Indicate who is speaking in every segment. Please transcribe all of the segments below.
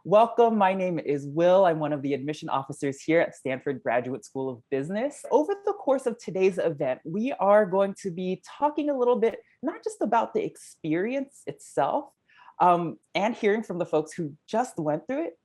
Speaker 1: Welcome, my name is Will. I'm one of the admission officers here at Stanford Graduate School of Business. Over the course of today's event, we are going to be talking a little bit, not just about the experience itself, and hearing from the folks who just went through it,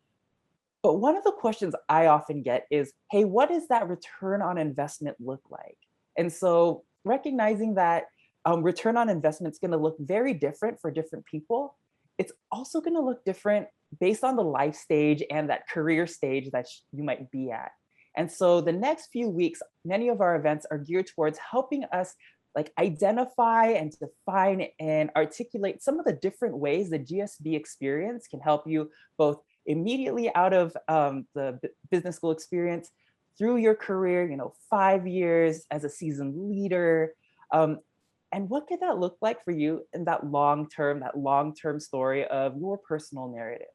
Speaker 1: but one of the questions I often get is, hey, what does that return on investment look like? And so recognizing that return on investment is going to look very different for different people, it's also going to look different based on the life stage and that career stage that you might be at. And so the next few weeks, many of our events are geared towards helping us identify and define and articulate some of the different ways the GSB experience can help you both immediately out of the business school experience through your career, 5 years as a seasoned leader. And what could that look like for you in that long-term story of your personal narrative?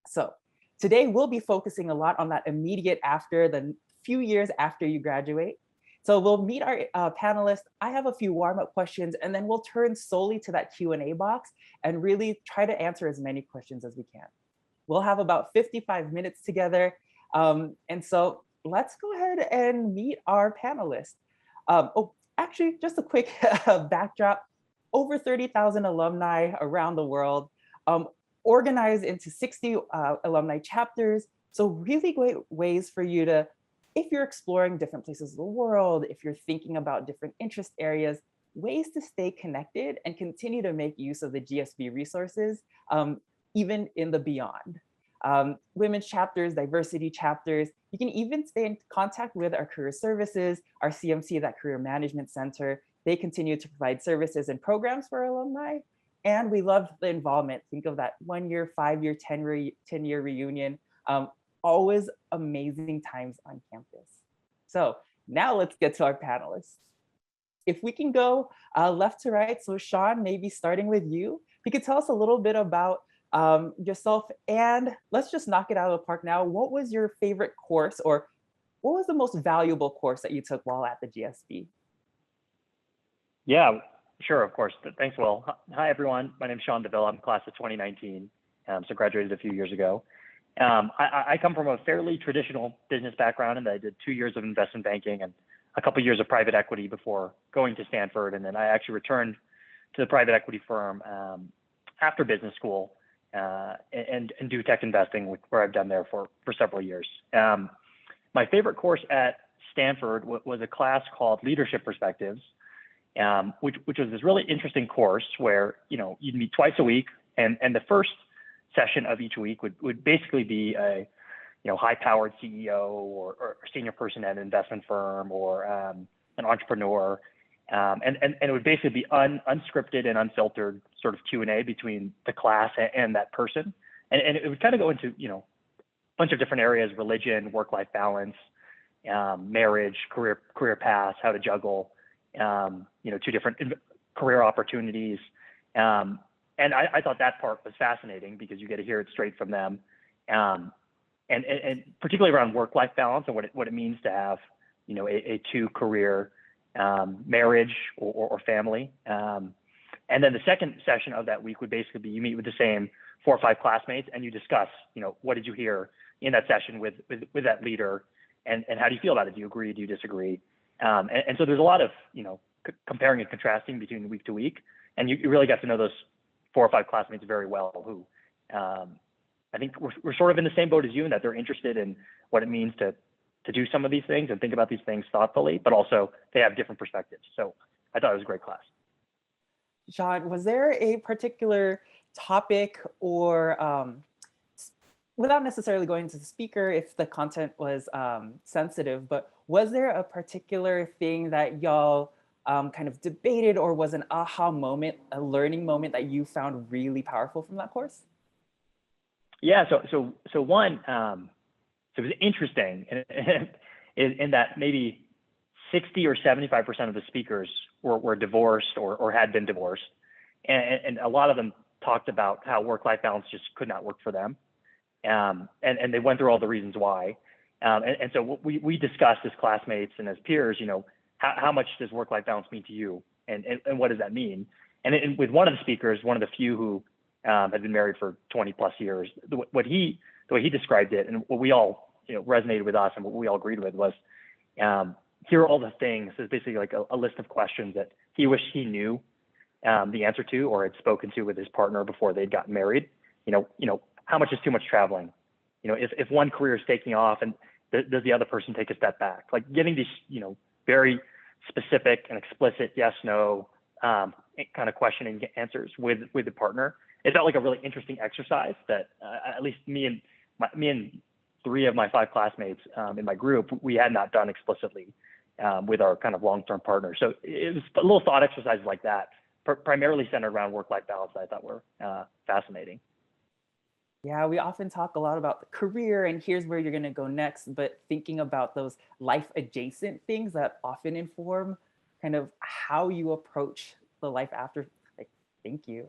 Speaker 1: So today we'll be focusing a lot on that immediate after, the few years after you graduate. So we'll meet our panelists. I have a few warm-up questions, and then we'll turn solely to that Q&A box and really try to answer as many questions as we can. We'll have about 55 minutes together. And so let's go ahead and meet our panelists. Actually, just a quick backdrop. Over 30,000 alumni around the world, organized into 60 alumni chapters. So really great ways for you to, if you're exploring different places of the world, if you're thinking about different interest areas, ways to stay connected and continue to make use of the GSB resources, even in the beyond. Women's chapters, diversity chapters. You can even stay in contact with our career services, our CMC, that Career Management Center. They continue to provide services and programs for alumni. And we love the involvement. Think of that 1 year, 5 year, 10-year reunion. Always amazing times on campus. So now let's get to our panelists. If we can go left to right. So Sean, maybe starting with you, you could tell us a little bit about yourself, and let's just knock it out of the park now. What was your favorite course, or what was the most valuable course that you took while at the GSB?
Speaker 2: Yeah, sure, of course. Thanks, Will. Hi, everyone. My name is Sean DeVille. I'm class of 2019, so graduated a few years ago. I come from a fairly traditional business background, and I did 2 years of investment banking and a couple of years of private equity before going to Stanford. And then I actually returned to the private equity firm after business school and do tech investing, where I've done there for several years. My favorite course at Stanford was a class called Leadership Perspectives, which was this really interesting course where you'd meet twice a week, and the first session of each week would basically be a high-powered CEO or senior person at an investment firm or an entrepreneur. And it would basically be unscripted and unfiltered sort of Q&A between the class and that person. And it would kind of go into, a bunch of different areas: religion, work-life balance, marriage, career paths, how to juggle, two different career opportunities. And I thought that part was fascinating because you get to hear it straight from them. And particularly around work-life balance and what it means to have, a two-career marriage or family. And then the second session of that week would basically be you meet with the same 4 or 5 classmates and you discuss, what did you hear in that session with that leader, and how do you feel about it? Do you agree? Do you disagree? And so there's a lot of, comparing and contrasting between week to week, and you really got to know those 4 or 5 classmates very well, who I think we're sort of in the same boat as you, in that they're interested in what it means to do some of these things and think about these things thoughtfully, but also they have different perspectives. So I thought it was a great class.
Speaker 1: Sean, was there a particular topic, or without necessarily going to the speaker if the content was sensitive, but was there a particular thing that y'all kind of debated, or was an aha moment, a learning moment that you found really powerful from that course?
Speaker 2: Yeah, so one, so it was interesting in that maybe 60 or 75% of the speakers were divorced or had been divorced. And a lot of them talked about how work-life balance just could not work for them. And they went through all the reasons why. And so we discussed as classmates and as peers, how much does work-life balance mean to you? And what does that mean? And with one of the speakers, one of the few who had been married for 20 plus years. The way he described it, and what we all resonated with us, and what we all agreed with was, here are all the things. It's basically like a list of questions that he wished he knew the answer to, or had spoken to with his partner before they'd gotten married. How much is too much traveling? If one career is taking off, and does the other person take a step back? Like getting these, very specific and explicit yes, no kind of questioning answers with the partner. It felt like a really interesting exercise that at least me and 3 of my 5 classmates in my group, we had not done explicitly with our kind of long-term partner. So it was a little thought exercises like that, primarily centered around work-life balance, that I thought were fascinating.
Speaker 1: Yeah, we often talk a lot about the career and here's where you're going to go next, but thinking about those life adjacent things that often inform kind of how you approach the life after. Like, thank you.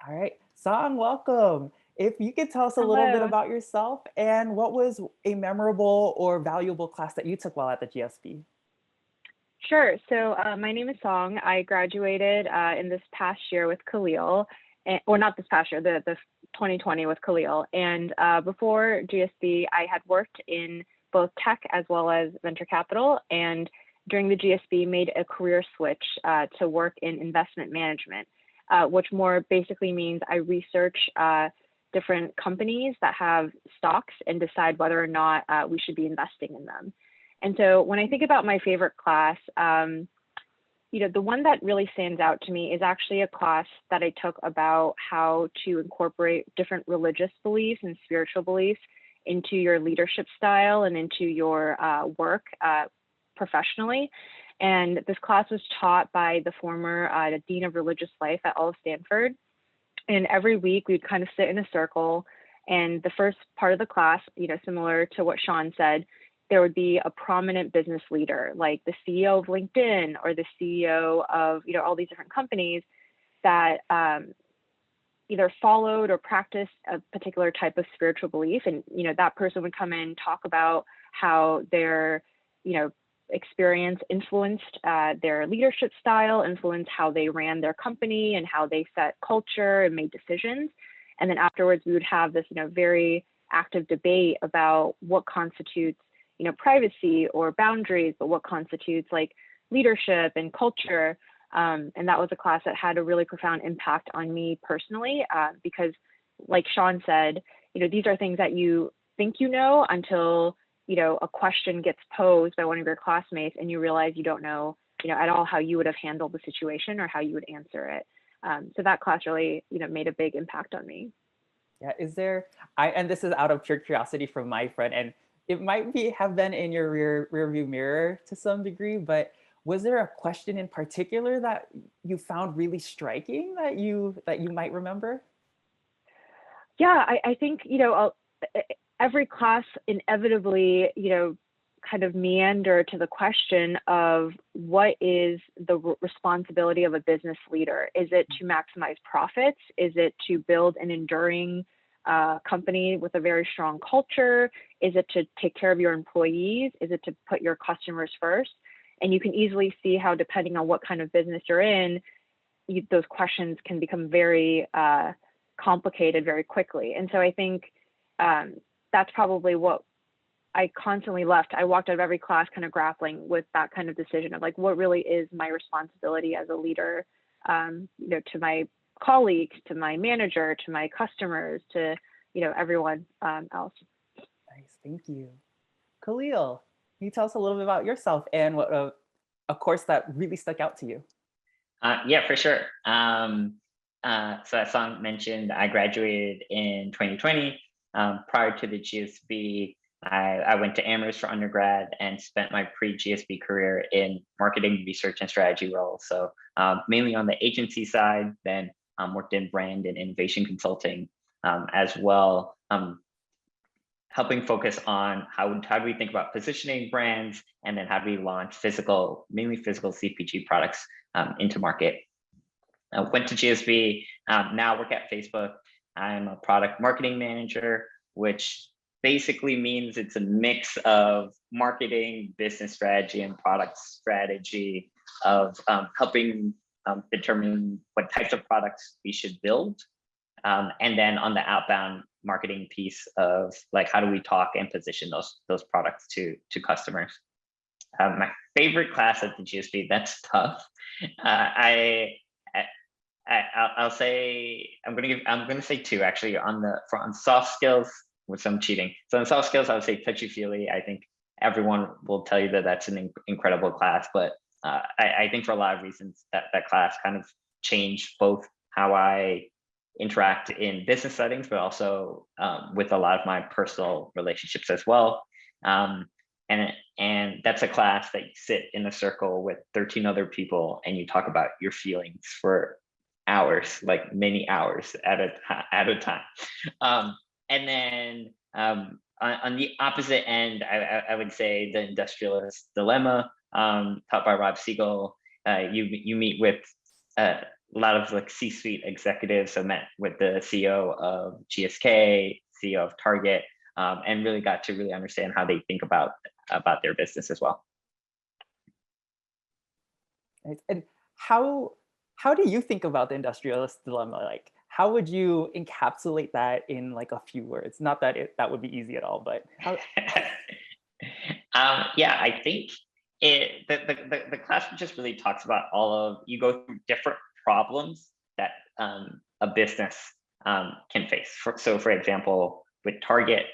Speaker 1: All right, Song, welcome. If you could tell us a little bit
Speaker 3: Hello.
Speaker 1: about yourself and what was a memorable or valuable class that you took while at the GSB?
Speaker 3: Sure. So my name is Song. I graduated in this past year with Khalil, or not this past year, the 2020 with Khalil. And before GSB, I had worked in both tech as well as venture capital. And during the GSB, made a career switch to work in investment management, which more basically means I research different companies that have stocks and decide whether or not we should be investing in them. And so when I think about my favorite class, the one that really stands out to me is actually a class that I took about how to incorporate different religious beliefs and spiritual beliefs into your leadership style and into your work professionally. And this class was taught by the former Dean of Religious Life at all of Stanford. And every week we'd kind of sit in a circle, and the first part of the class, similar to what Sean said, there would be a prominent business leader, like the CEO of LinkedIn or the CEO of, all these different companies that either followed or practiced a particular type of spiritual belief. And, that person would come in, talk about how their, experience influenced their leadership style, influenced how they ran their company and how they set culture and made decisions. And then afterwards, we would have this, very active debate about what constitutes, privacy or boundaries, but what constitutes like leadership and culture. And that was a class that had a really profound impact on me personally, because like Sean said, these are things that you think until a question gets posed by one of your classmates and you realize you don't know, at all how you would have handled the situation or how you would answer it. So that class really, made a big impact on me.
Speaker 1: Yeah, and this is out of pure curiosity from my friend, and it might have been in your rear view mirror to some degree, but was there a question in particular that you found really striking that you might remember?
Speaker 3: Yeah, I think, every class inevitably, kind of meander to the question of what is the responsibility of a business leader? Is it to maximize profits? Is it to build an enduring company with a very strong culture? Is it to take care of your employees? Is it to put your customers first? And you can easily see how, depending on what kind of business you're in, those questions can become very complicated very quickly. And so I think that's probably what I constantly left. I walked out of every class kind of grappling with that kind of decision of like, what really is my responsibility as a leader, to my colleagues, to my manager, to my customers, to, everyone else.
Speaker 1: Nice, thank you. Khalil, can you tell us a little bit about yourself and what a course that really stuck out to you?
Speaker 4: Yeah, for sure. So as Song mentioned, I graduated in 2020. Prior to the GSB, I went to Amherst for undergrad and spent my pre-GSB career in marketing, research, and strategy roles. So mainly on the agency side, then worked in brand and innovation consulting as well, helping focus on how do we think about positioning brands, and then how do we launch mainly physical CPG products into market. I went to GSB, now work at Facebook. I'm a product marketing manager, which basically means it's a mix of marketing, business strategy, and product strategy of helping determine what types of products we should build And then on the outbound marketing piece of like, how do we talk and position those products to customers? My favorite class at the GSB, that's tough. I'll say I'm gonna say two actually on soft skills with some cheating. So on soft skills, I would say touchy-feely. I think everyone will tell you that that's an incredible class, but I think for a lot of reasons that class kind of changed both how I interact in business settings, but also with a lot of my personal relationships as well. And that's a class that you sit in a circle with 13 other people and you talk about your feelings for hours, like many hours at a time. And then on the opposite end, I would say the Industrialist Dilemma, taught by Rob Siegel. You meet with a lot of like C-suite executives. I met with the CEO of GSK, CEO of Target, and really got to really understand how they think about their business as well.
Speaker 1: And how do you think about the Industrialist Dilemma? Like, how would you encapsulate that in like a few words? Not that that would be easy at all, but how?
Speaker 4: Yeah, I think the class just really talks about you go through different problems that a business can face. So for example, with Target,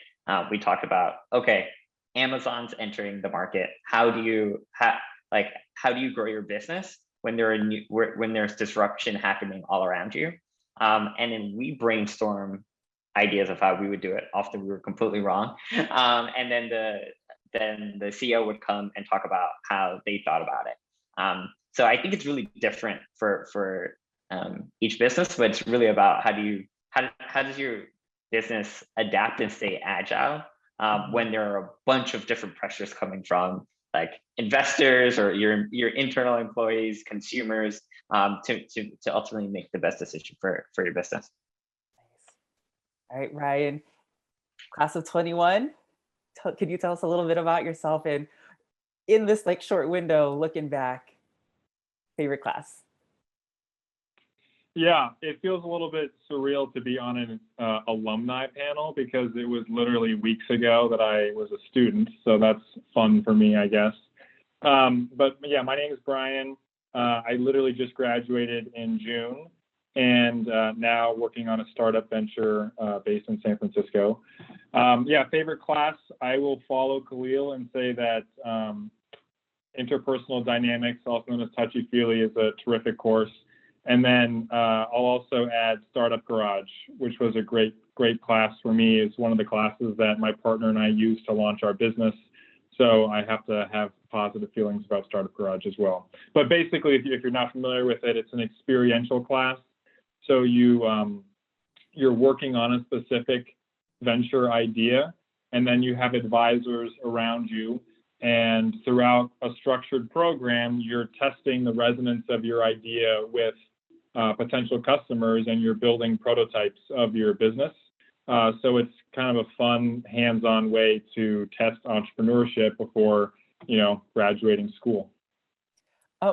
Speaker 4: we talked about, okay, Amazon's entering the market. How do you grow your business when there's disruption happening all around you? And then we brainstorm ideas of how we would do it. Often we were completely wrong. And then the CEO would come and talk about how they thought about it. So I think it's really different for each business, but it's really about how does your business adapt and stay agile when there are a bunch of different pressures coming from like investors or your internal employees, consumers, to ultimately make the best decision for your business.
Speaker 1: Nice. All right, Ryan, class of 21. Can you tell us a little bit about yourself and in this like short window, looking back, favorite class?
Speaker 5: Yeah, it feels a little bit surreal to be on an alumni panel because it was literally weeks ago that I was a student. So that's fun for me, I guess. But yeah, my name is Brian. I literally just graduated in June and now working on a startup venture based in San Francisco. Yeah, favorite class, I will follow Khalil and say that interpersonal dynamics, also known as touchy-feely, is a terrific course. And then I'll also add Startup Garage, which was a great class for me. It's one of the classes that my partner and I used to launch our business. So I have to have positive feelings about Startup Garage as well. But basically, if you're not familiar with it, it's an experiential class. So you're working on a specific venture idea, and then you have advisors around you. And throughout a structured program, you're testing the resonance of your idea with potential customers, and you're building prototypes of your business. So it's kind of a fun, hands-on way to test entrepreneurship before, graduating school.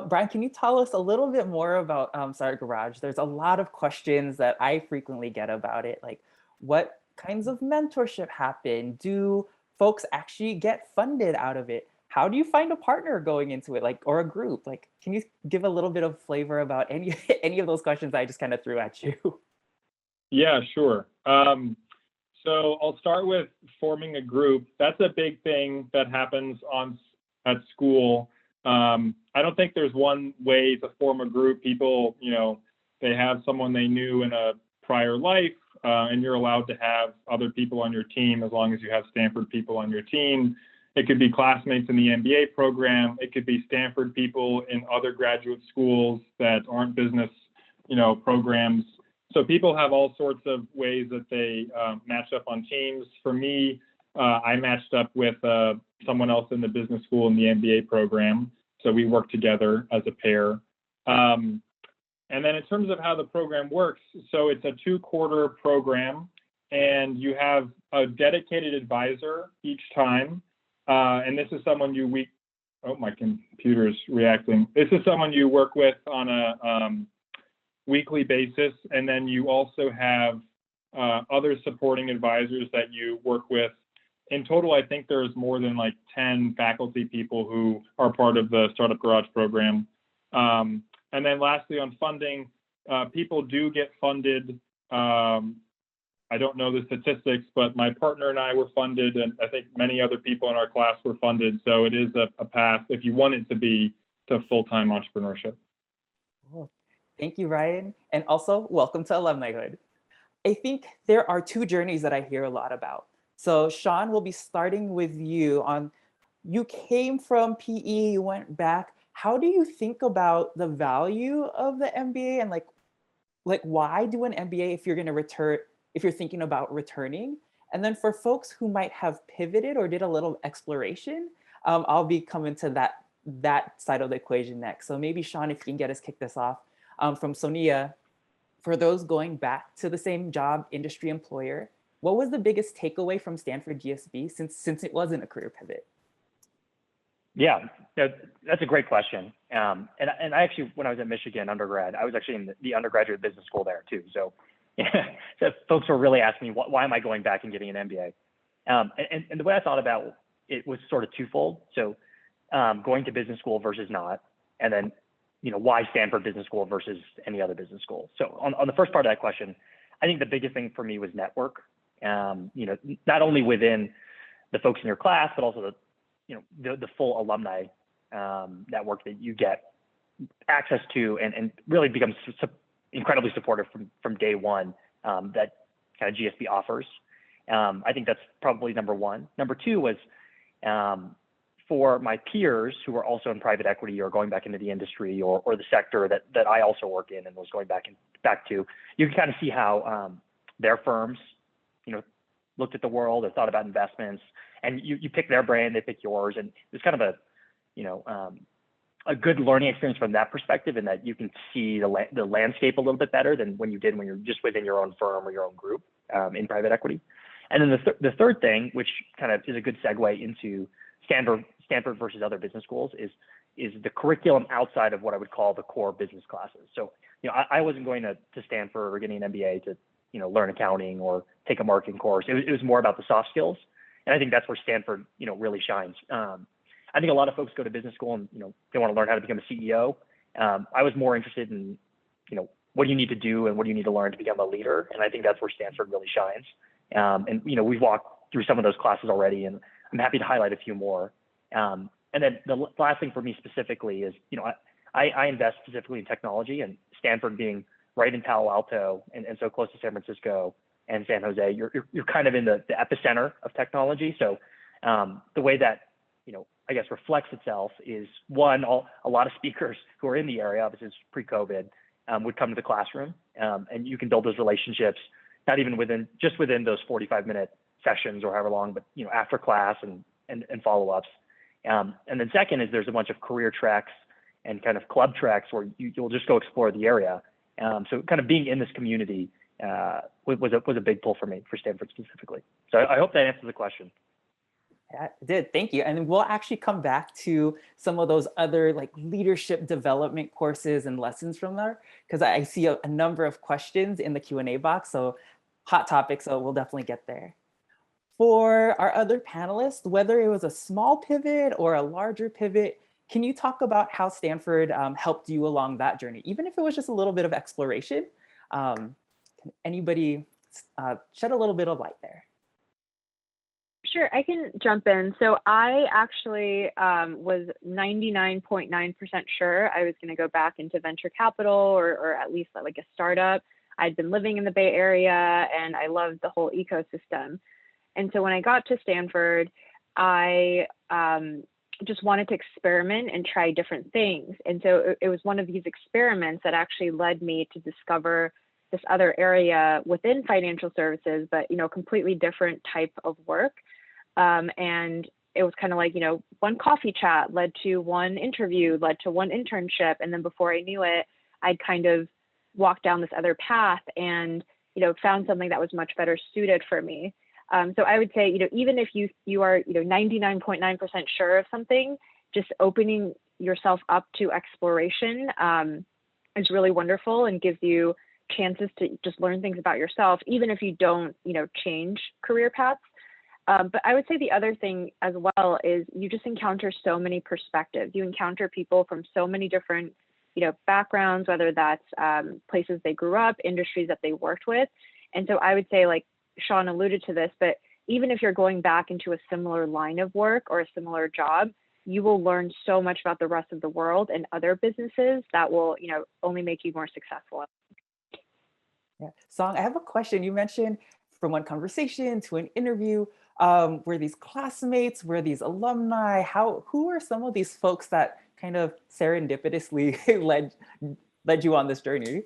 Speaker 1: Brian, can you tell us a little bit more about Startup Garage? There's a lot of questions that I frequently get about it, like what kinds of mentorship happen? Do folks actually get funded out of it? How do you find a partner going into it, or a group? Can you give a little bit of flavor about any of those questions I just kind of threw at you?
Speaker 5: Yeah, sure. So I'll start with forming a group. That's a big thing that happens at school. I don't think there's one way to form a group. People, they have someone they knew in a prior life, and you're allowed to have other people on your team as long as you have Stanford people on your team. It could be classmates in the MBA program. It could be Stanford people in other graduate schools that aren't business, programs. So people have all sorts of ways that they match up on teams. For me, I matched up with someone else in the business school in the MBA program. So we work together as a pair. And then in terms of how the program works, so it's a 2-quarter program, and you have a dedicated advisor each time. And this is someone my computer's reacting. This is someone you work with on weekly basis. And then you also have other supporting advisors that you work with. In total, I think there's more than like 10 faculty people who are part of the Startup Garage program. And then lastly, on funding, people do get funded. I don't know the statistics, but my partner and I were funded, and I think many other people in our class were funded. So it is a path, if you want it to be, to full-time entrepreneurship.
Speaker 1: Cool. Thank you, Ryan. And also, welcome to Alumnihood. I think there are two journeys that I hear a lot about. So Sean, we'll be starting with you on, you came from PE, you went back. How do you think about the value of the MBA and like why do an MBA if you're going to return, if you're thinking about returning? And then for folks who might have pivoted or did a little exploration, I'll be coming to that side of the equation next. So maybe Sean, if you can get us kicked this off, from Sonia, for those going back to the same job, industry, employer, what was the biggest takeaway from Stanford GSB since it wasn't a career pivot?
Speaker 2: Yeah, that's a great question. And I actually, when I was at Michigan undergrad, I was actually in the undergraduate business school there too. So, so folks were really asking me, why am I going back and getting an MBA? And the way I thought about it was sort of twofold. So going to business school versus not, and then, why Stanford Business School versus any other business school. So on the first part of that question, I think the biggest thing for me was network. Not only within the folks in your class, but also the full alumni network that you get access to and really becomes incredibly supportive from day one that kind of GSB offers. I think that's probably number one. Number two was for my peers who are also in private equity or going back into the industry or the sector that I also work in and was going back to, you can kind of see how their firms, looked at the world or thought about investments, and you pick their brand, they pick yours, and it's kind of a good learning experience from that perspective, in that you can see the landscape a little bit better than when you're just within your own firm or your own group in private equity. And then the third thing, which kind of is a good segue into Stanford versus other business schools, is the curriculum outside of what I would call the core business classes. So, I wasn't going to Stanford or getting an MBA to, learn accounting or take a marketing course. It was more about the soft skills. And I think that's where Stanford, really shines. I think a lot of folks go to business school and, they want to learn how to become a CEO. I was more interested in, what do you need to do and what do you need to learn to become a leader? And I think that's where Stanford really shines. And we've walked through some of those classes already, and I'm happy to highlight a few more. And then the last thing for me specifically is, I invest specifically in technology, and Stanford being right in Palo Alto and so close to San Francisco and San Jose, you're kind of in the epicenter of technology. So the way that, I guess reflects itself is, one, a lot of speakers who are in the area, obviously it's pre-COVID, would come to the classroom, and you can build those relationships, not even within those 45-minute sessions or however long, but after class and follow-ups. And then second is there's a bunch of career tracks and kind of club tracks where you'll just go explore the area. So kind of being in this community was a big pull for me, for Stanford specifically. So I hope that answers the question.
Speaker 1: Yeah, it did. Thank you. And we'll actually come back to some of those other like leadership development courses and lessons from there, because I see a number of questions in the Q&A box. So hot topic. So we'll definitely get there. For our other panelists, whether it was a small pivot or a larger pivot, can you talk about how Stanford helped you along that journey, even if it was just a little bit of exploration? Can anybody shed a little bit of light there?
Speaker 3: Sure, I can jump in. So I actually was 99.9% sure I was going to go back into venture capital or at least like a startup. I'd been living in the Bay Area and I loved the whole ecosystem. And so when I got to Stanford, I just wanted to experiment and try different things. And so it was one of these experiments that actually led me to discover this other area within financial services, but completely different type of work. And it was kind of like, one coffee chat led to one interview, led to one internship. And then before I knew it, I'd kind of walked down this other path and, found something that was much better suited for me. So I would say, even if you are, 99.9% sure of something, just opening yourself up to exploration is really wonderful and gives you chances to just learn things about yourself, even if you don't, change career paths. But I would say the other thing as well is you just encounter so many perspectives. You encounter people from so many different, backgrounds, whether that's places they grew up, industries that they worked with. And so I would say, like Sean alluded to this, but even if you're going back into a similar line of work or a similar job, you will learn so much about the rest of the world and other businesses that will, only make you more successful.
Speaker 1: Yeah. Song, I have a question. You mentioned from one conversation to an interview, were these classmates, were these alumni? Who are some of these folks that kind of serendipitously led you on this journey?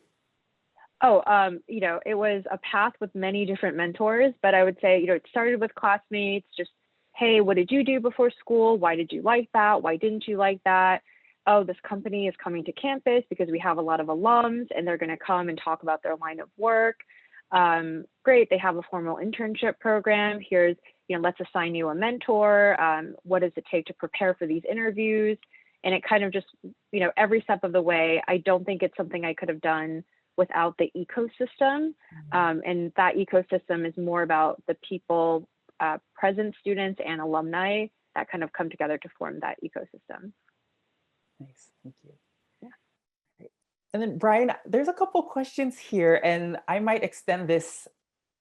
Speaker 3: Oh, it was a path with many different mentors, but I would say, it started with classmates, just, hey, what did you do before school? Why did you like that? Why didn't you like that? Oh, this company is coming to campus because we have a lot of alums and they're going to come and talk about their line of work. Great, they have a formal internship program. Here's, let's assign you a mentor. What does it take to prepare for these interviews? And it kind of just, every step of the way, I don't think it's something I could have done without the ecosystem. And that ecosystem is more about the people, present students and alumni that kind of come together to form that ecosystem.
Speaker 1: Nice, thank you. Yeah. Great. And then Brian, there's a couple questions here, and I might extend this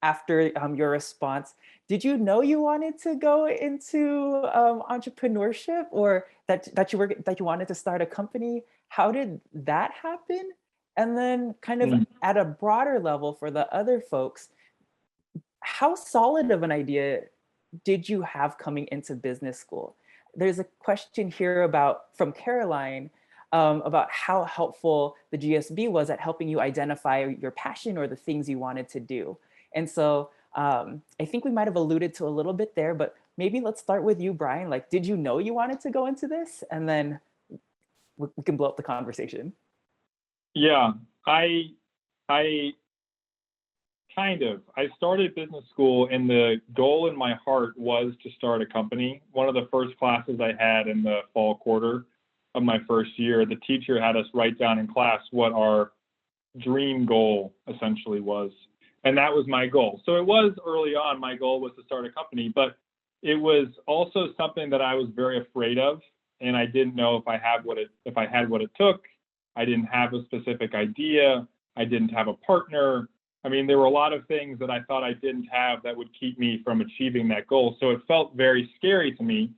Speaker 1: after your response. Did you know you wanted to go into entrepreneurship, or that you wanted to start a company? How did that happen? And then kind of at a broader level for the other folks, how solid of an idea did you have coming into business school? There's a question here from Caroline about how helpful the GSB was at helping you identify your passion or the things you wanted to do. And so I think we might have alluded to a little bit there, but maybe let's start with you, Brian. Like, did you know you wanted to go into this? And then we can blow up the conversation.
Speaker 5: Yeah, I started business school and the goal in my heart was to start a company. One of the first classes I had in the fall quarter of my first year, the teacher had us write down in class what our dream goal essentially was. And that was my goal. So it was early on, my goal was to start a company, but it was also something that I was very afraid of. And I didn't know if I had what it took. I didn't have a specific idea. I didn't have a partner. I mean, there were a lot of things that I thought I didn't have that would keep me from achieving that goal. So it felt very scary to me.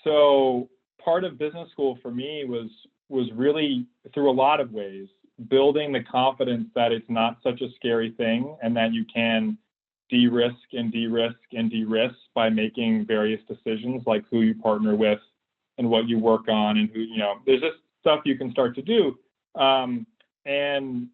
Speaker 5: So part of business school for me was really, through a lot of ways, building the confidence that it's not such a scary thing and that you can de-risk and de-risk and de-risk by making various decisions, like who you partner with and what you work on and who, there's just stuff you can start to do. And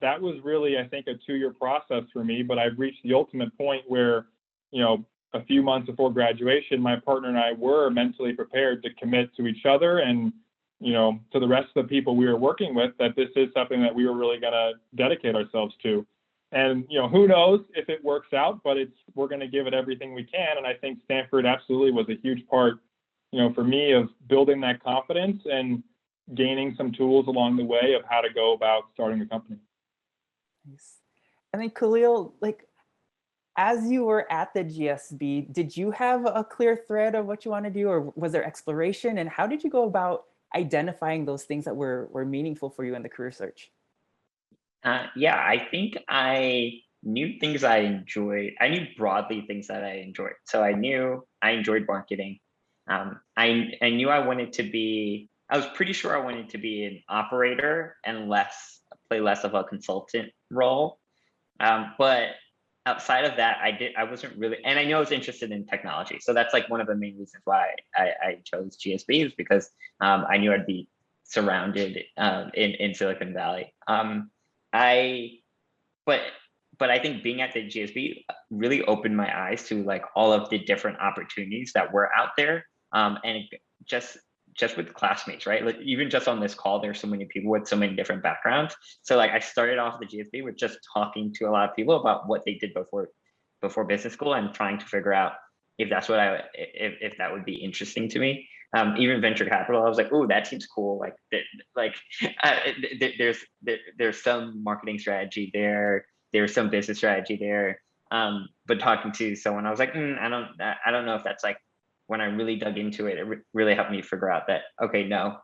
Speaker 5: that was really, I think, a 2-year process for me, but I've reached the ultimate point where, a few months before graduation, my partner and I were mentally prepared to commit to each other and, to the rest of the people we were working with, that this is something that we were really going to dedicate ourselves to. And, who knows if it works out, but we're going to give it everything we can. And I think Stanford absolutely was a huge part, for me, of building that confidence and gaining some tools along the way of how to go about starting a company.
Speaker 1: Nice. And then Khalil, as you were at the GSB, did you have a clear thread of what you want to do, or was there exploration? And how did you go about identifying those things that were meaningful for you in the career search?
Speaker 4: Yeah, I think I knew things I enjoyed. I knew broadly things that I enjoyed. So I knew I enjoyed marketing. I knew I was pretty sure I wanted to be an operator and play less of a consultant role. But outside of that, I wasn't really, and I know I was interested in technology. So that's one of the main reasons why I chose GSB, is because I knew I'd be surrounded in Silicon Valley. But I think being at the GSB really opened my eyes to all of the different opportunities that were out there. And just with classmates, right? Even just on this call, there's so many people with so many different backgrounds. So I started off the GSB with just talking to a lot of people about what they did before business school and trying to figure out if that's if that would be interesting to me. Even venture capital, I was like, oh, that seems cool. Like uh, there's some marketing strategy there. There's some business strategy there. But talking to someone, I was like, I don't know if that's like, when I really dug into it, really helped me figure out that, okay, no,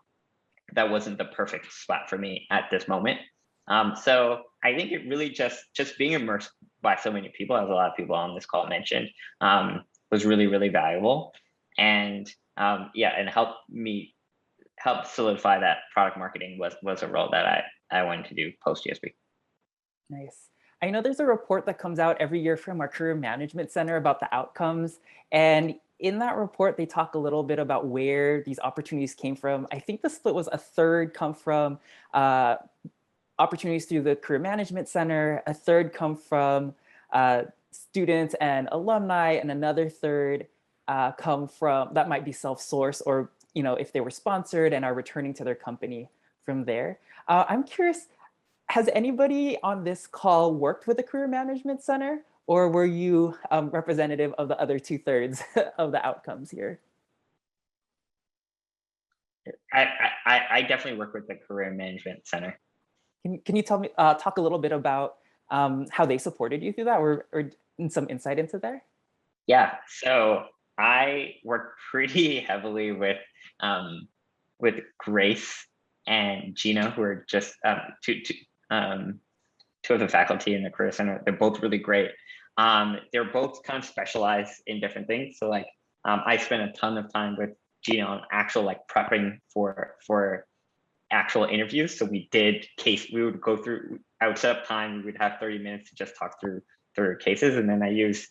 Speaker 4: that wasn't the perfect spot for me at this moment. So I think it really just being immersed by so many people, as a lot of people on this call mentioned, was really, really valuable. And and help solidify that product marketing was a role that I wanted to do post GSB.
Speaker 1: Nice. I know there's a report that comes out every year from our Career Management Center about the outcomes. And in that report, they talk a little bit about where these opportunities came from. I think the split was a third come from opportunities through the Career Management Center, a third come from students and alumni, and another third come from, that might be self-sourced, or if they were sponsored and are returning to their company from there. I'm curious, has anybody on this call worked with the Career Management Center, or were you representative of the other 2/3 of the outcomes here?
Speaker 4: I definitely work with the Career Management Center.
Speaker 1: Can you talk a little bit about how they supported you through that, or some insight into there?
Speaker 4: Yeah, so I work pretty heavily with Grace and Gina, who are just two of the faculty in the Career Center. They're both really great. They're both kind of specialized in different things. So like I spent a ton of time with Gina on actual like prepping for actual interviews. So we would go through, I would set up time, we would have 30 minutes to just talk through cases. And then I use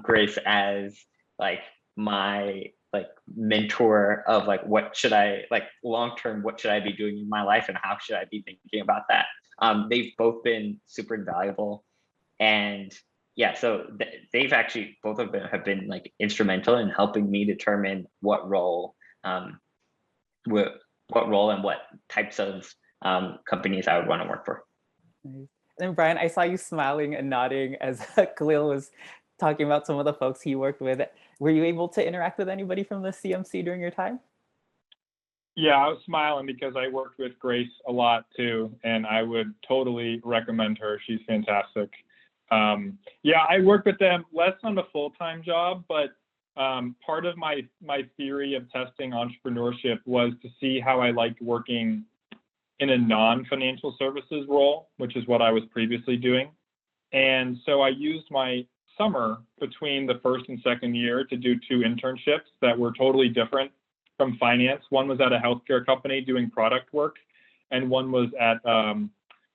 Speaker 4: Grace as like my like mentor of like, what should I, like long-term, what should I be doing in my life and how should I be thinking about that? They've both been super invaluable. And yeah, so they've actually, both of them have been like instrumental in helping me determine what role and what types of companies I would want to work for.
Speaker 1: Nice. And then Brian, I saw you smiling and nodding as Khalil was talking about some of the folks he worked with. Were you able to interact with anybody from the CMC during your time?
Speaker 5: Yeah, I was smiling because I worked with Grace a lot too, and I would totally recommend her. She's fantastic. Yeah, I worked with them less on a full-time job, but part of my theory of testing entrepreneurship was to see how I liked working in a non-financial services role, which is what I was previously doing. And so I used my summer between the first and second year to do 2 internships that were totally different from finance. One was at a healthcare company doing product work, and one was at an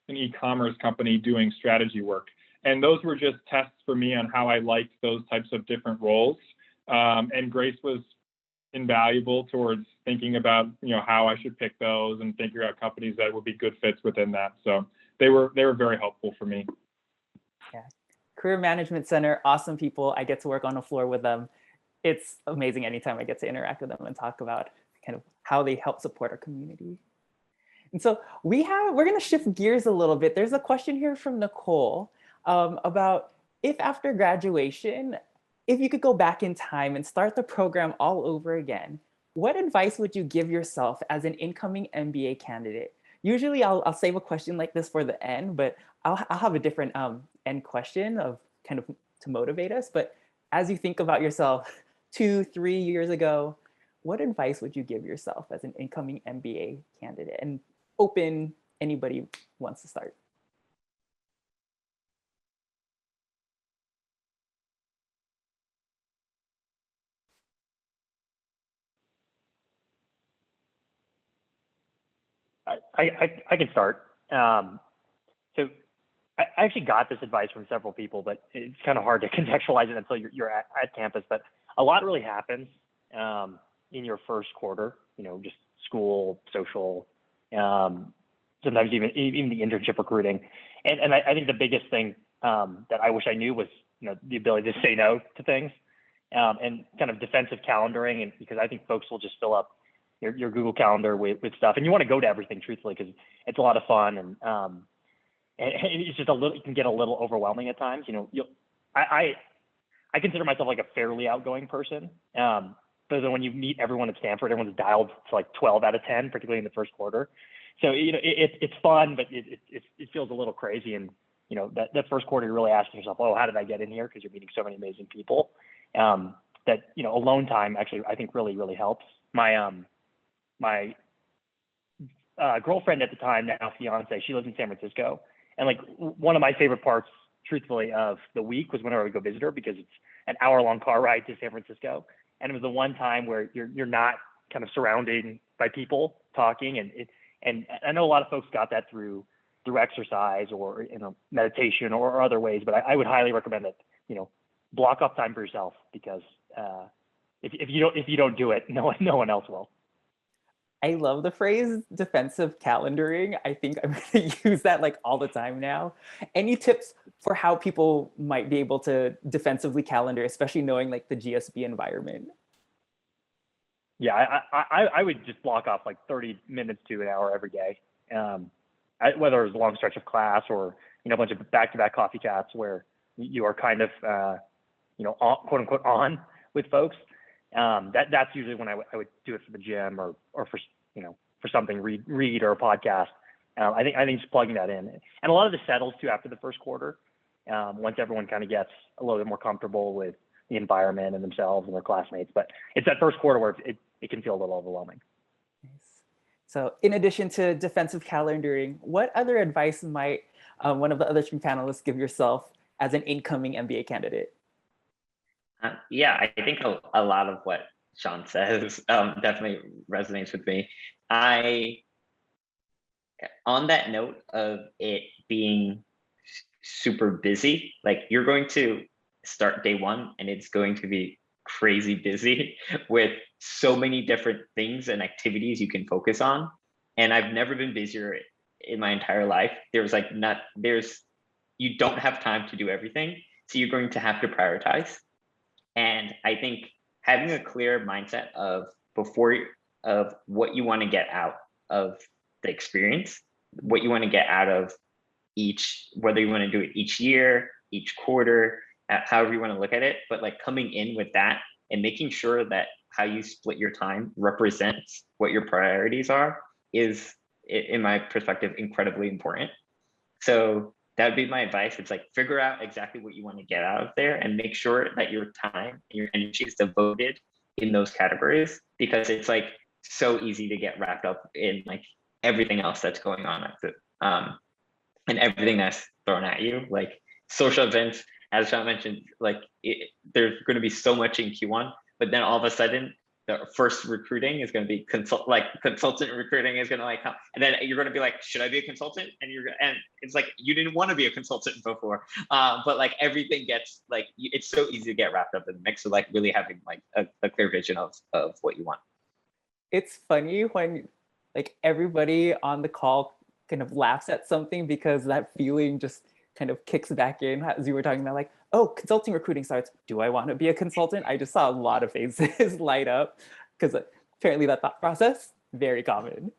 Speaker 5: e-commerce company doing strategy work. And those were just tests for me on how I liked those types of different roles. And Grace was invaluable towards thinking about, how I should pick those and figure out companies that would be good fits within that. So they were very helpful for me.
Speaker 1: Yeah. Career Management Center, awesome people. I get to work on the floor with them. It's amazing anytime I get to interact with them and talk about kind of how they help support our community. And so we're going to shift gears a little bit. There's a question here from Nicole about if after graduation, if you could go back in time and start the program all over again, what advice would you give yourself as an incoming MBA candidate? Usually I'll save a question like this for the end, but I'll have a different end question of kind of to motivate us. But as you think about yourself 2-3 years ago, what advice would you give yourself as an incoming MBA candidate? And open, anybody wants to start.
Speaker 2: I can start. So I actually got this advice from several people, but it's kind of hard to contextualize it until you're at campus. But a lot really happens in your first quarter, just school, social, sometimes even the internship recruiting. And I think the biggest thing that I wish I knew was, the ability to say no to things and kind of defensive calendaring. And because I think folks will just fill up your Google Calendar with stuff, and you want to go to everything truthfully because it's a lot of fun, and it's just it can get a little overwhelming at times. I consider myself like a fairly outgoing person, So then when you meet everyone at Stanford, everyone's dialed to like 12 out of 10, particularly in the first quarter. So, it's fun, but it feels a little crazy. And, that first quarter, you're really asking yourself, oh, how did I get in here? Because you're meeting so many amazing people. That, alone time actually, I think really, really helps. My girlfriend at the time, now fiance, she lives in San Francisco. And like one of my favorite parts, truthfully, of the week was whenever I would go visit her, because it's an hour-long car ride to San Francisco. And it was the one time where you're not kind of surrounded by people talking. And I know a lot of folks got that through exercise or meditation or other ways, but I would highly recommend that, block off time for yourself, because if you don't do it, no one else will.
Speaker 1: I love the phrase defensive calendaring. I think I'm going to use that like all the time now. Any tips for how people might be able to defensively calendar, especially knowing like the GSB environment?
Speaker 2: Yeah, I would just block off like 30 minutes to an hour every day. Whether it's a long stretch of class or, a bunch of back-to-back coffee chats where you are kind of, quote unquote on with folks. That's usually when I would do it for the gym or for something, read or a podcast. I think just plugging that in, and a lot of this settles too after the first quarter. Once everyone kind of gets a little bit more comfortable with the environment and themselves and their classmates, but it's that first quarter where it can feel a little overwhelming.
Speaker 1: Nice. So in addition to defensive calendaring, what other advice might one of the other two panelists give yourself as an incoming MBA candidate?
Speaker 4: Yeah, I think a lot of what Sean says definitely resonates with me. On that note of it being super busy, like you're going to start day one and it's going to be crazy busy with so many different things and activities you can focus on. And I've never been busier in my entire life. You don't have time to do everything. So you're going to have to prioritize. And I think having a clear mindset of what you want to get out of the experience, what you want to get out of whether you want to do it each year, each quarter, however you want to look at it, but like coming in with that and making sure that how you split your time represents what your priorities are is, in my perspective, incredibly important. So that would be my advice. It's like figure out exactly what you want to get out of there and make sure that your time and your energy is devoted in those categories, because it's like so easy to get wrapped up in like everything else that's going on and everything that's thrown at you, like social events. As Sean mentioned, like there's going to be so much in Q1, but then all of a sudden the first recruiting is going to be consultant recruiting is going to like come, and then you're going to be like, should I be a consultant? And it's like you didn't want to be a consultant before, but like everything gets like it's so easy to get wrapped up in the mix of like really having like a clear vision of what you want.
Speaker 1: It's funny when like everybody on the call kind of laughs at something because that feeling just kind of kicks back in, as you were talking about, like, oh, consulting recruiting starts. Do I want to be a consultant? I just saw a lot of faces light up because apparently that thought process, very common.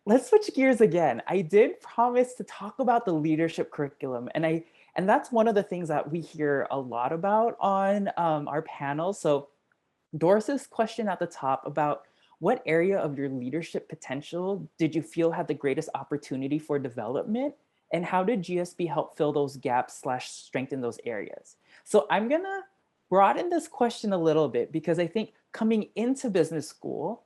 Speaker 1: Let's switch gears again. I did promise to talk about the leadership curriculum, and that's one of the things that we hear a lot about on our panel. So Doris's question at the top about what area of your leadership potential did you feel had the greatest opportunity for development? And how did GSB help fill those gaps / strengthen those areas? So I'm gonna broaden this question a little bit because I think coming into business school,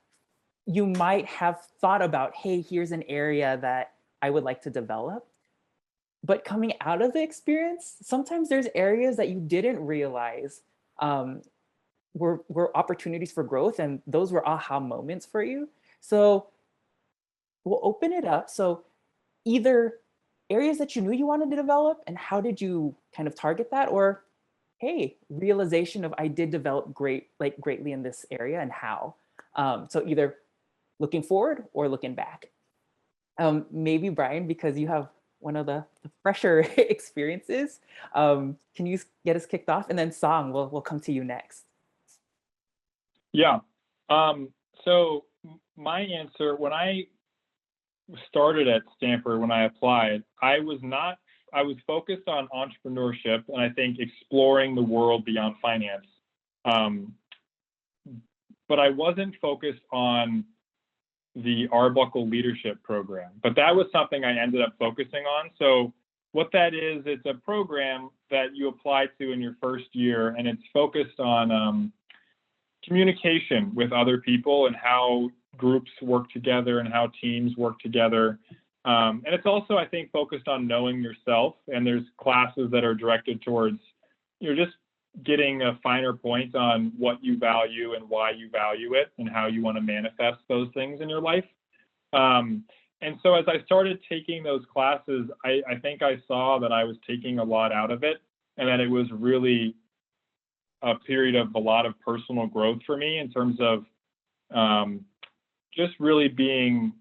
Speaker 1: you might have thought about, hey, here's an area that I would like to develop. But coming out of the experience, sometimes there's areas that you didn't realize were opportunities for growth, and those were aha moments for you. So we'll open it up. So either areas that you knew you wanted to develop and how did you kind of target that, or hey, realization of I did develop greatly in this area and how. So either looking forward or looking back. Maybe Brian, because you have one of the fresher experiences, can you get us kicked off? And then Song, we'll come to you next.
Speaker 5: Yeah. So my answer, when I started at Stanford, when I applied, I was focused on entrepreneurship and I think exploring the world beyond finance. but I wasn't focused on the Arbuckle Leadership Program. But that was something I ended up focusing on. So what that is, it's a program that you apply to in your first year, and it's focused on communication with other people and how groups work together and how teams work together. And it's also, I think, focused on knowing yourself. And there's classes that are directed towards, just getting a finer point on what you value and why you value it and how you want to manifest those things in your life. And so as I started taking those classes, I think I saw that I was taking a lot out of it, and that it was really a period of a lot of personal growth for me in terms of just really being,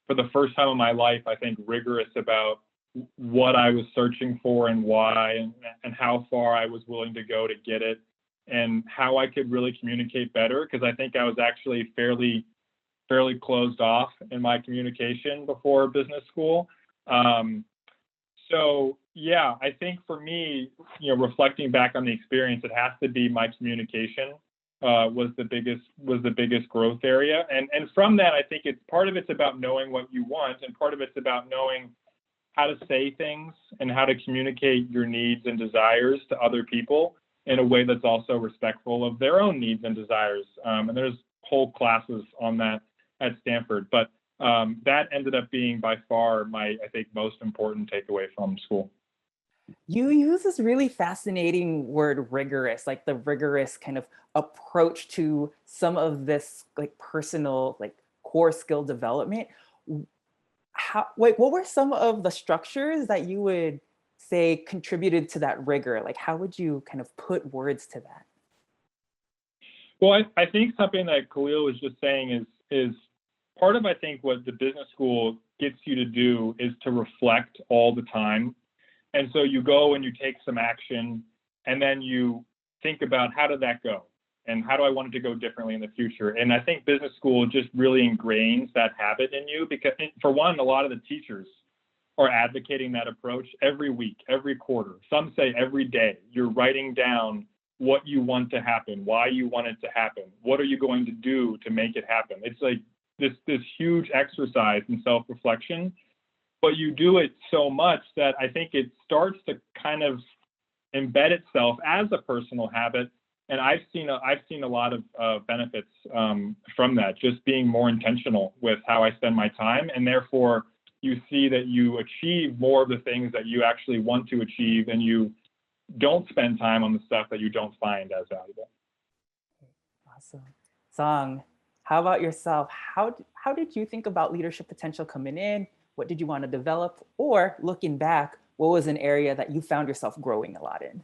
Speaker 5: for the first time in my life, I think, rigorous about what I was searching for and why, and how far I was willing to go to get it, and how I could really communicate better, because I think I was actually fairly closed off in my communication before business school. So yeah, I think for me, reflecting back on the experience, it has to be my communication was the biggest growth area. And from that, I think part of it's about knowing what you want, and part of it's about knowing how to say things and how to communicate your needs and desires to other people in a way that's also respectful of their own needs and desires. And there's whole classes on that at Stanford, but that ended up being by far my, I think, most important takeaway from school.
Speaker 1: You use this really fascinating word, rigorous, like the rigorous kind of approach to some of this like personal, like core skill development. What were some of the structures that you would say contributed to that rigor? Like, how would you kind of put words to that?
Speaker 5: Well, I think something that Khalil was just saying is part of, I think, what the business school gets you to do is to reflect all the time. And so you go and you take some action, and then you think about, how did that go? And how do I want it to go differently in the future? And I think business school just really ingrains that habit in you, because for one, a lot of the teachers are advocating that approach every week, every quarter. Some say every day. You're writing down what you want to happen, why you want it to happen, what are you going to do to make it happen? It's like this huge exercise in self-reflection, but you do it so much that I think it starts to kind of embed itself as a personal habit. And I've seen a lot of benefits from that, just being more intentional with how I spend my time, and therefore you see that you achieve more of the things that you actually want to achieve, and you don't spend time on the stuff that you don't find as valuable.
Speaker 1: Awesome. Song, how about yourself? How did you think about leadership potential coming in? What did you want to develop? Or looking back, what was an area that you found yourself growing a lot in?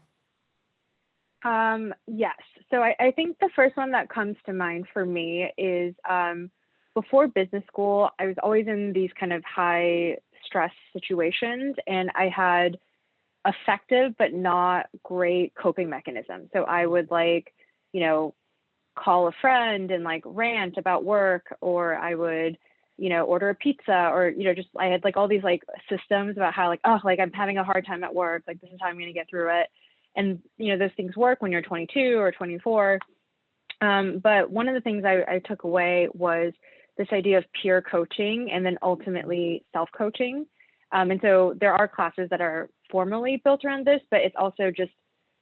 Speaker 3: Yes. So I think the first one that comes to mind for me is before business school, I was always in these kind of high stress situations, and I had effective but not great coping mechanisms. So I would call a friend and rant about work, or I would, order a pizza, or, just, I had all these systems about how I'm having a hard time at work. This is how I'm going to get through it. And, those things work when you're 22 or 24. But one of the things I took away was this idea of peer coaching, and then ultimately self-coaching. And so there are classes that are formally built around this, but it's also just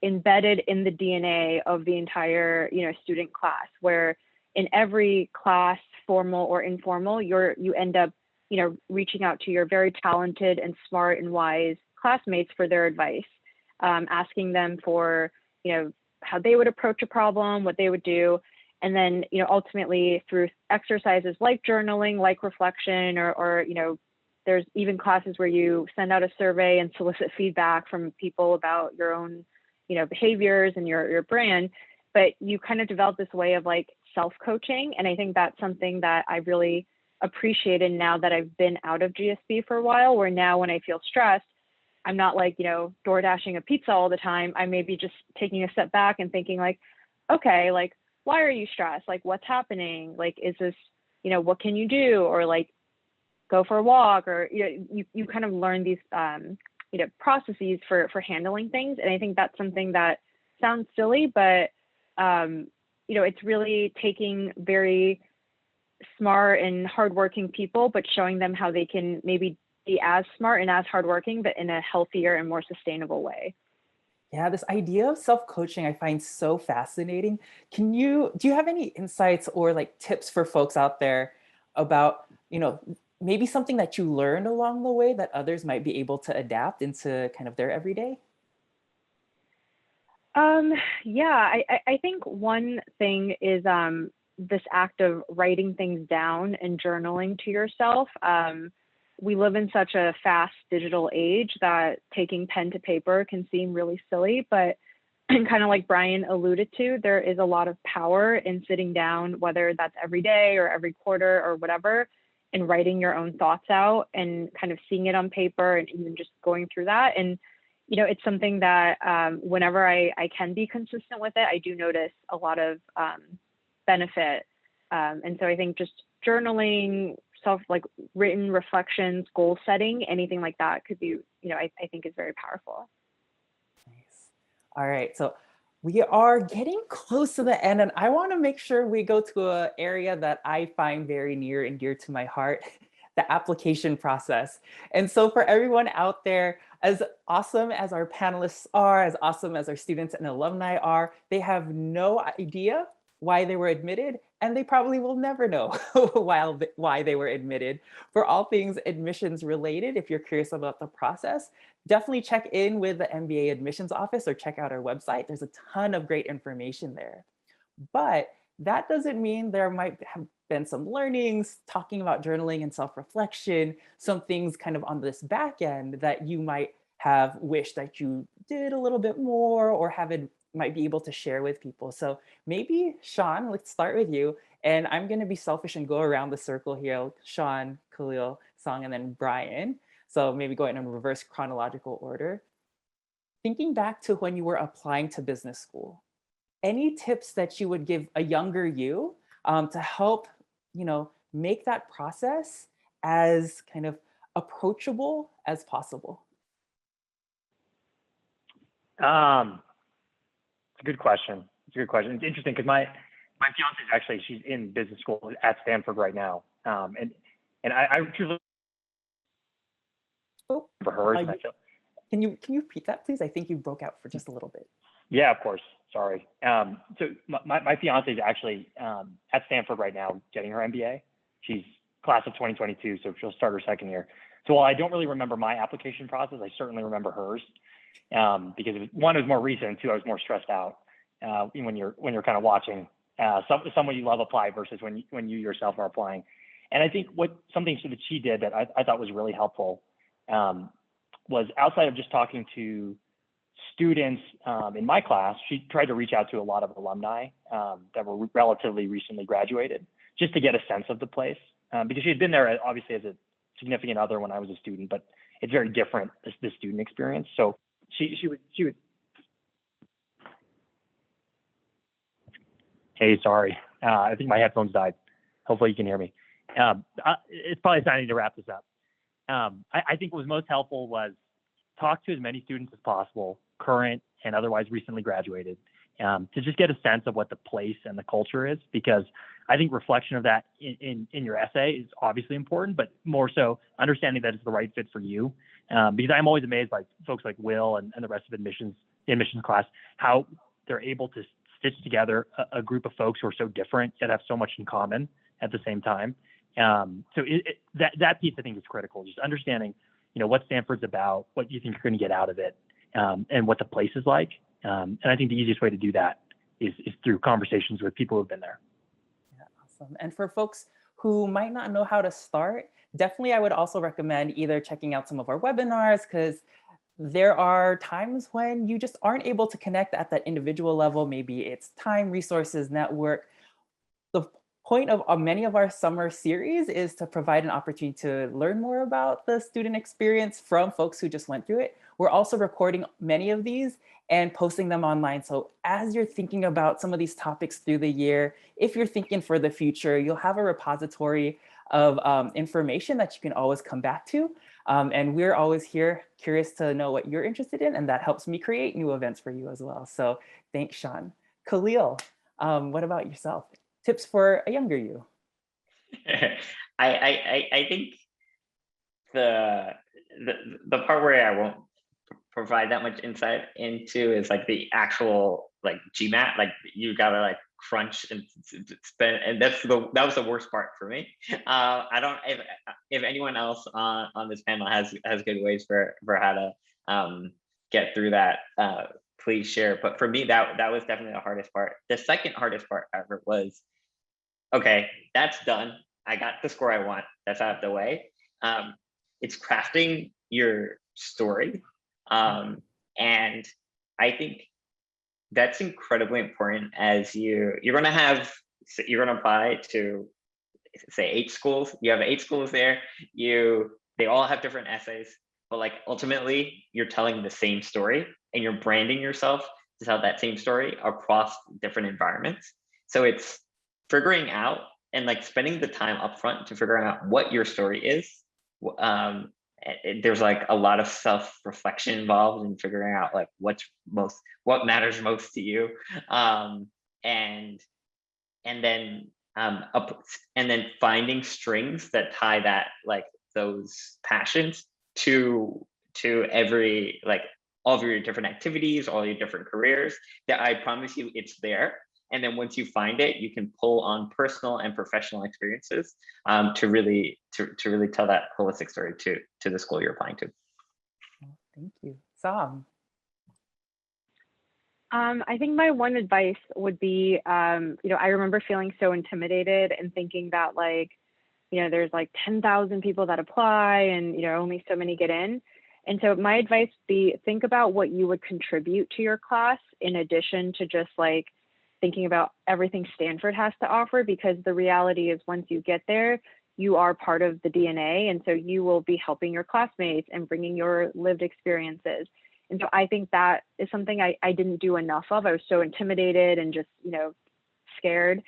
Speaker 3: embedded in the DNA of the entire, student class, where in every class, formal or informal, you end up, reaching out to your very talented and smart and wise classmates for their advice, asking them for, how they would approach a problem, what they would do. And then, ultimately through exercises like journaling, like reflection, or there's even classes where you send out a survey and solicit feedback from people about your own, behaviors and your brand, but you kind of develop this way of self-coaching. And I think that's something that I really appreciated now that I've been out of GSB for a while, where now when I feel stressed, I'm not door dashing a pizza all the time. I may be just taking a step back and thinking okay, why are you stressed? What's happening? Is this, what can you do? Or go for a walk, or, you kind of learn these, processes for handling things. And I think that's something that sounds silly, but it's really taking very smart and hardworking people, but showing them how they can maybe be as smart and as hardworking, but in a healthier and more sustainable way.
Speaker 1: Yeah, this idea of self-coaching I find so fascinating. Do you have any insights or like tips for folks out there about, maybe something that you learned along the way that others might be able to adapt into kind of their everyday?
Speaker 3: Yeah, I think one thing is this act of writing things down and journaling to yourself. We live in such a fast digital age that taking pen to paper can seem really silly, but kind of like Brian alluded to, there is a lot of power in sitting down, whether that's every day or every quarter or whatever, and writing your own thoughts out and kind of seeing it on paper and even just going through that. And it's something that whenever I can be consistent with it, I do notice a lot of benefit. And so I think just journaling, written reflections, goal setting, anything like that could be, I think is very powerful.
Speaker 1: Nice. All right. So we are getting close to the end, and I want to make sure we go to an area that I find very near and dear to my heart, the application process. And so for everyone out there, as awesome as our panelists are, as awesome as our students and alumni are, they have no idea why they were admitted, and they probably will never know why they were admitted. For all things admissions related, if you're curious about the process, definitely check in with the MBA admissions office or check out our website. There's a ton of great information there. But that doesn't mean there might have been some learnings, talking about journaling and self-reflection, some things kind of on this back end that you might have wished that you did a little bit more or might be able to share with people. So maybe Sean, let's start with you. And I'm going to be selfish and go around the circle here. Sean, Khalil, Song, and then Brian. So maybe going in reverse chronological order. Thinking back to when you were applying to business school, any tips that you would give a younger you to help, make that process as kind of approachable as possible?
Speaker 2: It's a good question. It's interesting because my fiance she's in business school at Stanford right now. And I truly for her.
Speaker 1: Can you repeat that, please? I think you broke out for just a little bit.
Speaker 2: Yeah, of course. Sorry. So my fiance is actually at Stanford right now getting her MBA. She's class of 2022, so she'll start her second year. So while I don't really remember my application process, I certainly remember hers because one, it was more recent, two, I was more stressed out when you're kind of watching someone you love apply versus when you yourself are applying. And I think something that she did that I thought was really helpful was outside of just talking to students in my class, she tried to reach out to a lot of alumni that were relatively recently graduated just to get a sense of the place because she had been there obviously as a significant other when I was a student, but it's very different, the student experience. So she would. Hey, sorry. I think my headphones died. Hopefully you can hear me. It's probably time I need to wrap this up. I think what was most helpful was talk to as many students as possible, current and otherwise recently graduated, to just get a sense of what the place and the culture is, because I think reflection of that in your essay is obviously important, but more so understanding that it's the right fit for you. Because I'm always amazed by folks like Will and the rest of admissions class, how they're able to stitch together a group of folks who are so different yet have so much in common at the same time. So that piece I think is critical, just understanding, what Stanford's about, what you think you're going to get out of it, and what the place is like. And I think the easiest way to do that is through conversations with people who've been there.
Speaker 1: Yeah, awesome. And for folks who might not know how to start, definitely I would also recommend either checking out some of our webinars, because there are times when you just aren't able to connect at that individual level. Maybe it's time, resources, network. The point of many of our summer series is to provide an opportunity to learn more about the student experience from folks who just went through it. We're also recording many of these and posting them online. So as you're thinking about some of these topics through the year, if you're thinking for the future, you'll have a repository of information that you can always come back to. And we're always here, curious to know what you're interested in, and that helps me create new events for you as well. So thanks, Sean. Khalil, What about yourself? Tips for a younger you?
Speaker 4: I think the, the part where I won't provide that much insight into is like the actual like GMAT. Like you gotta like crunch and spend, and that was the worst part for me. I don't, if anyone else on this panel has good ways for how to get through that, please share. But for me, that was definitely the hardest part. The second hardest part, however, was, okay, that's done. I got the score I want. That's out of the way. It's crafting your story. And I think that's incredibly important as you're going to apply to, say, 8 schools. You have 8 schools there. They all have different essays, but like ultimately you're telling the same story and you're branding yourself to tell that same story across different environments. So it's figuring out and like spending the time upfront to figure out what your story is. There's like a lot of self-reflection involved in figuring out like what matters most to you, and then finding strings that tie that, like those passions to every, like all of your different activities, all your different careers. That I promise you it's there. And then once you find it, you can pull on personal and professional experiences to really tell that holistic story to the school you're applying to.
Speaker 1: Thank you. Sam.
Speaker 3: I think my one advice would be, I remember feeling so intimidated and thinking that like, there's like 10,000 people that apply and, only so many get in. And so my advice would be, think about what you would contribute to your class in addition to just like thinking about everything Stanford has to offer, because the reality is once you get there, you are part of the DNA. And so you will be helping your classmates and bringing your lived experiences. And so I think that is something I didn't do enough of. I was so intimidated and just, scared.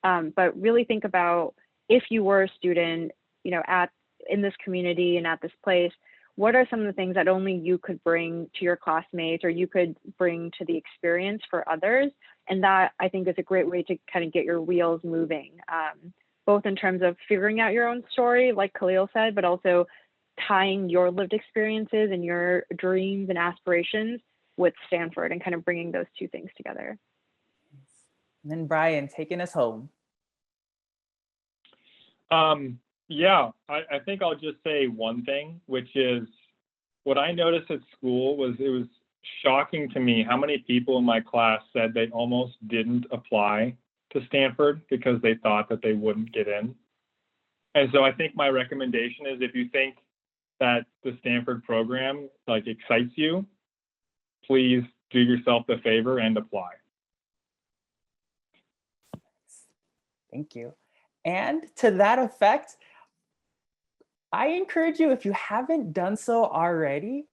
Speaker 3: But really think about, if you were a student, in this community and at this place, what are some of the things that only you could bring to your classmates or you could bring to the experience for others? And that, I think, is a great way to kind of get your wheels moving, both in terms of figuring out your own story, like Khalil said, but also tying your lived experiences and your dreams and aspirations with Stanford and kind of bringing those two things together.
Speaker 1: And then Brian, taking us home.
Speaker 5: Yeah, I think I'll just say one thing, which is what I noticed at school was it was shocking to me how many people in my class said they almost didn't apply to Stanford because they thought that they wouldn't get in. And so I think my recommendation is, if you think that the Stanford program like excites you, please do yourself the favor and apply.
Speaker 1: Thank you. And to that effect, I encourage you, if you haven't done so already,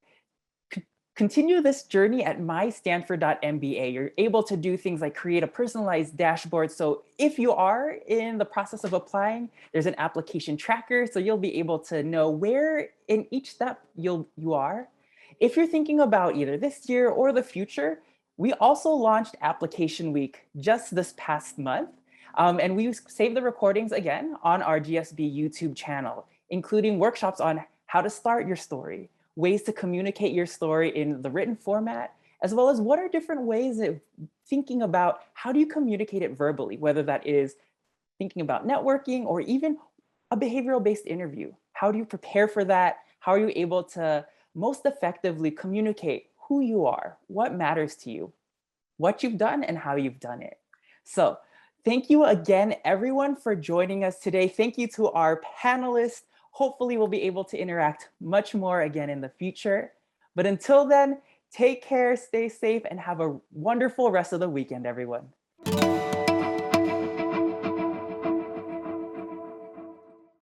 Speaker 1: continue this journey at mystanford.mba. You're able to do things like create a personalized dashboard. So if you are in the process of applying, there's an application tracker. So you'll be able to know where in each step you are. If you're thinking about either this year or the future, we also launched Application Week just this past month. And we saved the recordings again on our GSB YouTube channel, including workshops on how to start your story, ways to communicate your story in the written format, as well as what are different ways of thinking about how do you communicate it verbally, whether that is thinking about networking or even a behavioral-based interview. How do you prepare for that? How are you able to most effectively communicate who you are, what matters to you, what you've done, and how you've done it? So thank you again, everyone, for joining us today. Thank you to our panelists. Hopefully we'll be able to interact much more again in the future. But until then, take care, stay safe, and have a wonderful rest of the weekend, everyone.